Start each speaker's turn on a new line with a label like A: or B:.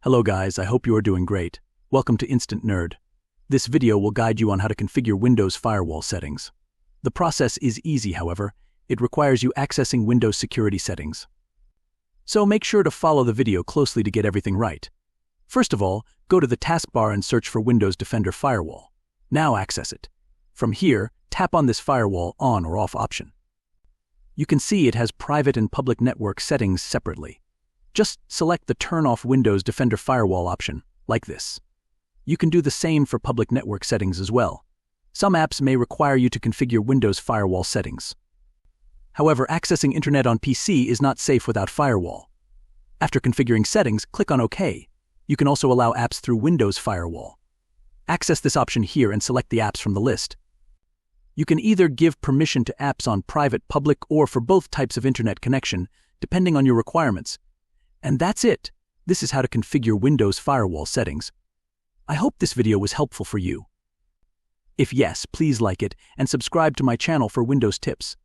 A: Hello guys, I hope you are doing great. Welcome to Instant Nerd. This video will guide you on how to configure Windows firewall settings. The process is easy, however. It requires you accessing Windows security settings. So make sure to follow the video closely to get everything right. First of all, go to the taskbar and search for Windows Defender Firewall. Now access it. From here, tap on this firewall on or off option. You can see it has private and public network settings separately. Just select the Turn Off Windows Defender Firewall option, like this. You can do the same for public network settings as well. Some apps may require you to configure Windows firewall settings. However, accessing internet on PC is not safe without firewall. After configuring settings, click on OK. You can also allow apps through Windows Firewall. Access this option here and select the apps from the list. You can either give permission to apps on private, public, or for both types of internet connection, depending on your requirements. And that's it. This is how to configure Windows firewall settings. I hope this video was helpful for you. If yes, please like it and subscribe to my channel for Windows tips.